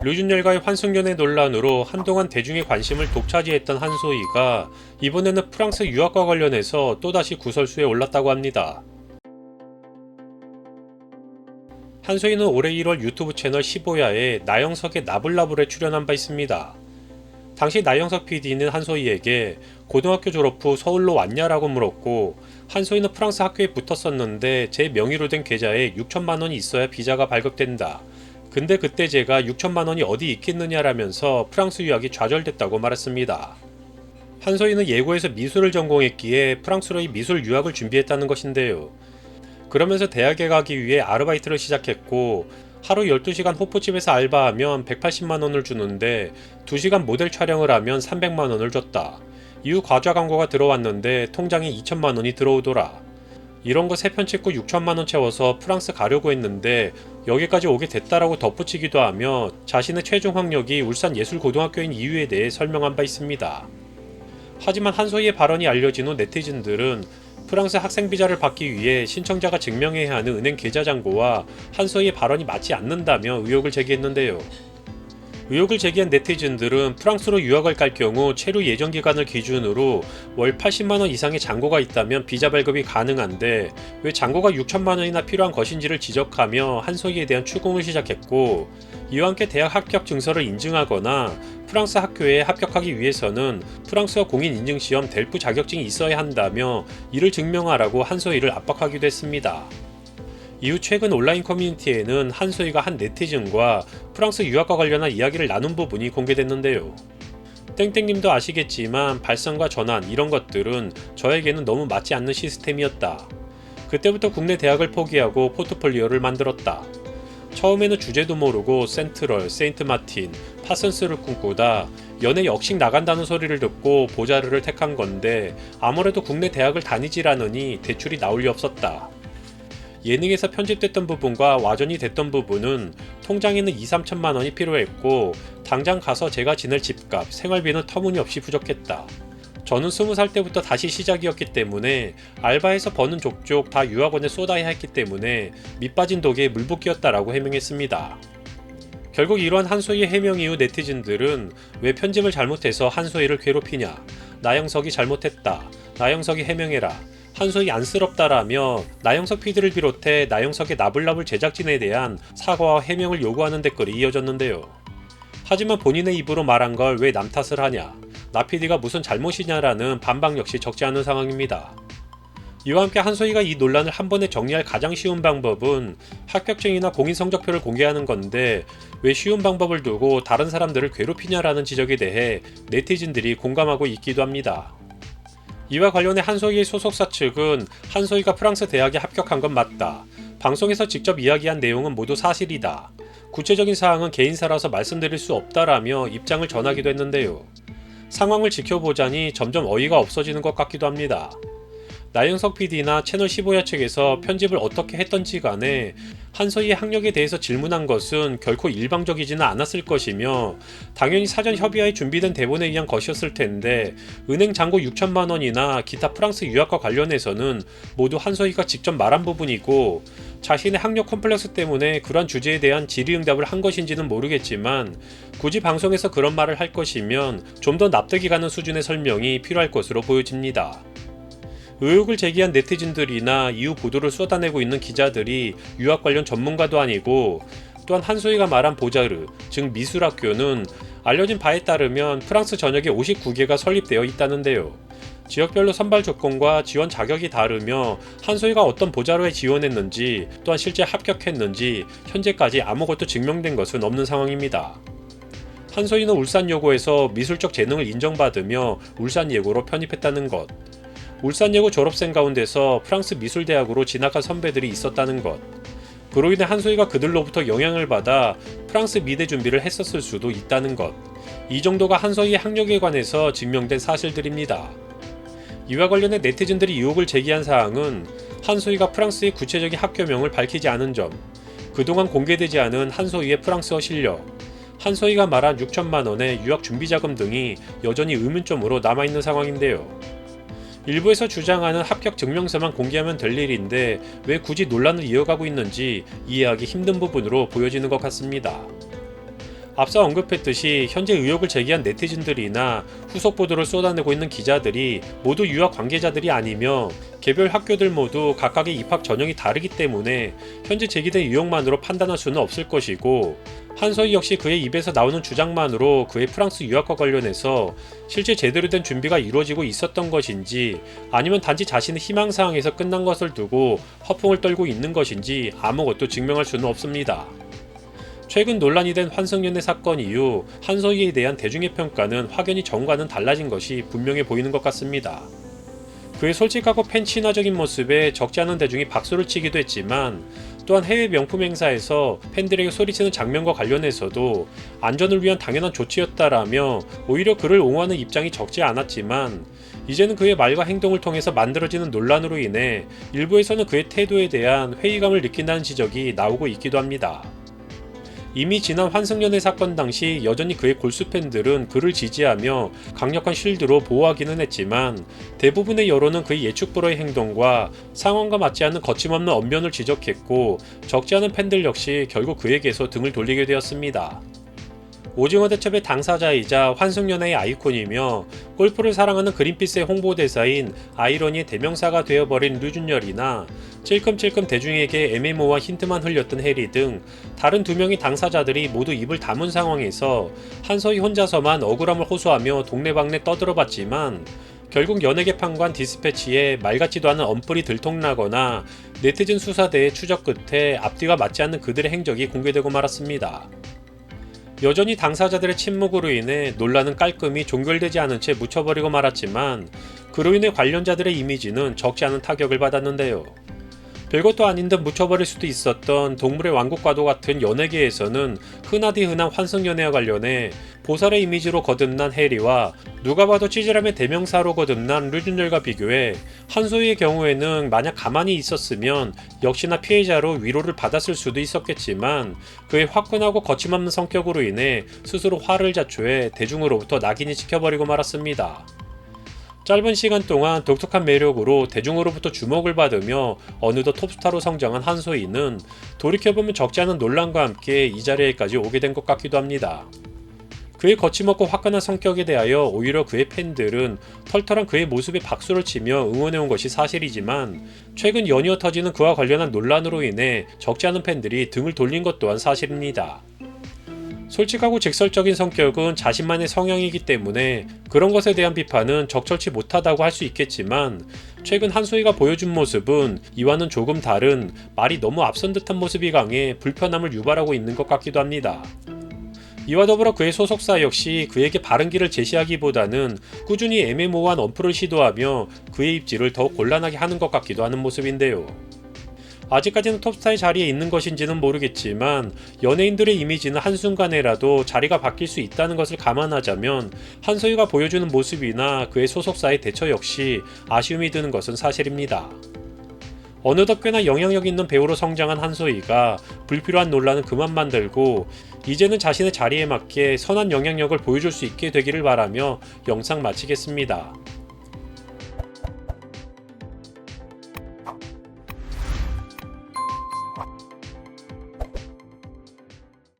류준열과의 환승연애 논란으로 한동안 대중의 관심을 독차지했던 한소희가 이번에는 프랑스 유학과 관련해서 또다시 구설수에 올랐다고 합니다. 한소희는 올해 1월 유튜브 채널 15야에 나영석의 나불나불에 출연한 바 있습니다. 당시 나영석 PD는 한소희에게 고등학교 졸업 후 서울로 왔냐라고 물었고, 한소희는 프랑스 학교에 붙었었는데 제 명의로 된 계좌에 6천만 원이 있어야 비자가 발급된다. 근데 그때 제가 6천만 원이 어디 있겠느냐라면서 프랑스 유학이 좌절됐다고 말했습니다. 한소희는 예고에서 미술을 전공했기에 프랑스로의 미술 유학을 준비했다는 것인데요. 그러면서 대학에 가기 위해 아르바이트를 시작했고, 하루 12시간 호프집에서 알바하면 180만 원을 주는데 2시간 모델 촬영을 하면 300만 원을 줬다. 이후 과자 광고가 들어왔는데 통장에 2천만 원이 들어오더라. 이런 거 3편 찍고 6천만 원 채워서 프랑스 가려고 했는데 여기까지 오게 됐다라고 덧붙이기도 하며 자신의 최종 학력이 울산예술고등학교인 이유에 대해 설명한 바 있습니다. 하지만 한소희의 발언이 알려진 후 네티즌들은 프랑스 학생 비자를 받기 위해 신청자가 증명해야 하는 은행 계좌 잔고와 한소희의 발언이 맞지 않는다며 의혹을 제기했는데요. 의혹을 제기한 네티즌들은 프랑스로 유학을 갈 경우 체류 예정 기간을 기준으로 월 80만 원 이상의 잔고가 있다면 비자 발급이 가능한데 왜 잔고가 6천만 원이나 필요한 것인지를 지적하며 한소희에 대한 추궁을 시작했고, 이와 함께 대학 합격 증서를 인증하거나 프랑스 학교에 합격하기 위해서는 프랑스어 공인 인증시험 델프 자격증이 있어야 한다며 이를 증명하라고 한소희를 압박하기도 했습니다. 이후 최근 온라인 커뮤니티에는 한소희가 한 네티즌과 프랑스 유학과 관련한 이야기를 나눈 부분이 공개됐는데요. 땡땡님도 아시겠지만 발성과 전환 이런 것들은 저에게는 너무 맞지 않는 시스템이었다. 그때부터 국내 대학을 포기하고 포트폴리오를 만들었다. 처음에는 주제도 모르고 센트럴, 세인트마틴, 파슨스를 꿈꾸다 연애 역식 나간다는 소리를 듣고 보자르를 택한 건데 아무래도 국내 대학을 다니지라느니 대출이 나올 리 없었다. 예능에서 편집됐던 부분과 와전이 됐던 부분은 통장에는 2~3천만 원이 필요했고 당장 가서 제가 지낼 집값, 생활비는 터무니없이 부족했다. 저는 20살 때부터 다시 시작이었기 때문에 알바해서 버는 족족 다 유학원에 쏟아야 했기 때문에 밑빠진 독에 물붓기였다라고 해명했습니다. 결국 이러한 한소희의 해명 이후 네티즌들은 왜 편집을 잘못해서 한소희를 괴롭히냐, 나영석이 잘못했다, 나영석이 해명해라, 한소희 안쓰럽다라며 나영석 PD를 비롯해 나영석의 나불나불 제작진에 대한 사과와 해명을 요구하는 댓글이 이어졌는데요. 하지만 본인의 입으로 말한 걸 왜 남 탓을 하냐, 나 PD가 무슨 잘못이냐라는 반박 역시 적지 않은 상황입니다. 이와 함께 한소희가 이 논란을 한 번에 정리할 가장 쉬운 방법은 합격증이나 공인성적표를 공개하는 건데 왜 쉬운 방법을 두고 다른 사람들을 괴롭히냐라는 지적에 대해 네티즌들이 공감하고 있기도 합니다. 이와 관련해 한소희의 소속사 측은 한소희가 프랑스 대학에 합격한 건 맞다. 방송에서 직접 이야기한 내용은 모두 사실이다. 구체적인 사항은 개인사라서 말씀드릴 수 없다라며 입장을 전하기도 했는데요. 상황을 지켜보자니 점점 어이가 없어지는 것 같기도 합니다. 나영석 PD나 채널 15야 측에서 편집을 어떻게 했던지 간에 한소희의 학력에 대해서 질문한 것은 결코 일방적이지는 않았을 것이며 당연히 사전 협의하에 준비된 대본에 의한 것이었을 텐데 은행 잔고 6천만 원이나 기타 프랑스 유학과 관련해서는 모두 한소희가 직접 말한 부분이고 자신의 학력 컴플렉스 때문에 그러한 주제에 대한 질의응답을 한 것인지는 모르겠지만 굳이 방송에서 그런 말을 할 것이면 좀 더 납득이 가는 수준의 설명이 필요할 것으로 보여집니다. 의혹을 제기한 네티즌들이나 이후 보도를 쏟아내고 있는 기자들이 유학 관련 전문가도 아니고 또한 한소희가 말한 보자르, 즉 미술학교는 알려진 바에 따르면 프랑스 전역에 59개가 설립되어 있다는데요. 지역별로 선발 조건과 지원 자격이 다르며 한소희가 어떤 보자르에 지원했는지 또한 실제 합격했는지 현재까지 아무것도 증명된 것은 없는 상황입니다. 한소희는 울산여고에서 미술적 재능을 인정받으며 울산예고로 편입했다는 것, 울산예고 졸업생 가운데서 프랑스 미술대학으로 진학한 선배들이 있었다는 것, 그로 인해 한소희가 그들로부터 영향을 받아 프랑스 미대 준비를 했었을 수도 있다는 것, 이 정도가 한소희의 학력에 관해서 증명된 사실들입니다. 이와 관련해 네티즌들이 의혹을 제기한 사항은 한소희가 프랑스의 구체적인 학교명을 밝히지 않은 점, 그동안 공개되지 않은 한소희의 프랑스어 실력, 한소희가 말한 6천만 원의 유학 준비자금 등이 여전히 의문점으로 남아있는 상황인데요. 일부에서 주장하는 합격 증명서만 공개하면 될 일인데 왜 굳이 논란을 이어가고 있는지 이해하기 힘든 부분으로 보여지는 것 같습니다. 앞서 언급했듯이 현재 의혹을 제기한 네티즌들이나 후속 보도를 쏟아내고 있는 기자들이 모두 유학 관계자들이 아니며 개별 학교들 모두 각각의 입학 전형이 다르기 때문에 현재 제기된 의혹만으로 판단할 수는 없을 것이고, 한소희 역시 그의 입에서 나오는 주장만으로 그의 프랑스 유학과 관련해서 실제 제대로 된 준비가 이루어지고 있었던 것인지 아니면 단지 자신의 희망사항에서 끝난 것을 두고 허풍을 떨고 있는 것인지 아무것도 증명할 수는 없습니다. 최근 논란이 된 환승연애 사건 이후 한소희에 대한 대중의 평가는 확연히 전과는 달라진 것이 분명해 보이는 것 같습니다. 그의 솔직하고 팬 친화적인 모습에 적지 않은 대중이 박수를 치기도 했지만, 또한 해외 명품 행사에서 팬들에게 소리치는 장면과 관련해서도 안전을 위한 당연한 조치였다라며 오히려 그를 옹호하는 입장이 적지 않았지만, 이제는 그의 말과 행동을 통해서 만들어지는 논란으로 인해 일부에서는 그의 태도에 대한 회의감을 느낀다는 지적이 나오고 있기도 합니다. 이미 지난 환승연애 사건 당시 여전히 그의 골수 팬들은 그를 지지하며 강력한 쉴드로 보호하기는 했지만, 대부분의 여론은 그의 예측 불허의 행동과 상황과 맞지 않는 거침없는 언변을 지적했고, 적지 않은 팬들 역시 결국 그에게서 등을 돌리게 되었습니다. 오징어 대첩의 당사자이자 환승연애의 아이콘이며 골프를 사랑하는 그린피스의 홍보대사인 아이러니의 대명사가 되어버린 류준열이나 찔끔찔끔 대중에게 MMO와 힌트만 흘렸던 해리 등 다른 두 명의 당사자들이 모두 입을 다문 상황에서 한서희 혼자서만 억울함을 호소하며 동네방네 떠들어봤지만, 결국 연예계판관 디스패치에 말 같지도 않은 언플이 들통나거나 네티즌 수사대의 추적 끝에 앞뒤가 맞지 않는 그들의 행적이 공개되고 말았습니다. 여전히 당사자들의 침묵으로 인해 논란은 깔끔히 종결되지 않은 채 묻혀버리고 말았지만, 그로 인해 관련자들의 이미지는 적지 않은 타격을 받았는데요. 별것도 아닌 듯 묻혀버릴 수도 있었던 동물의 왕국과도 같은 연예계에서는 흔하디 흔한 환승연애와 관련해 보살의 이미지로 거듭난 해리와 누가 봐도 찌질함의 대명사로 거듭난 류준열과 비교해 한소희의 경우에는 만약 가만히 있었으면 역시나 피해자로 위로를 받았을 수도 있었겠지만, 그의 화끈하고 거침없는 성격으로 인해 스스로 화를 자초해 대중으로부터 낙인이 찍혀버리고 말았습니다. 짧은 시간 동안 독특한 매력으로 대중으로부터 주목을 받으며 어느덧 톱스타로 성장한 한소희는 돌이켜보면 적지 않은 논란과 함께 이 자리에까지 오게 된 것 같기도 합니다. 그의 거침없고 화끈한 성격에 대하여 오히려 그의 팬들은 털털한 그의 모습에 박수를 치며 응원해온 것이 사실이지만, 최근 연이어 터지는 그와 관련한 논란으로 인해 적지 않은 팬들이 등을 돌린 것 또한 사실입니다. 솔직하고 직설적인 성격은 자신만의 성향이기 때문에 그런 것에 대한 비판은 적절치 못하다고 할 수 있겠지만, 최근 한소희가 보여준 모습은 이와는 조금 다른 말이 너무 앞선 듯한 모습이 강해 불편함을 유발하고 있는 것 같기도 합니다. 이와 더불어 그의 소속사 역시 그에게 바른 길을 제시하기보다는 꾸준히 애매모호한 언플을 시도하며 그의 입지를 더욱 곤란하게 하는 것 같기도 하는 모습인데요. 아직까지는 톱스타의 자리에 있는 것인지는 모르겠지만, 연예인들의 이미지는 한순간에라도 자리가 바뀔 수 있다는 것을 감안하자면 한소희가 보여주는 모습이나 그의 소속사의 대처 역시 아쉬움이 드는 것은 사실입니다. 어느덧 꽤나 영향력 있는 배우로 성장한 한소희가 불필요한 논란은 그만 만들고 이제는 자신의 자리에 맞게 선한 영향력을 보여줄 수 있게 되기를 바라며 영상 마치겠습니다.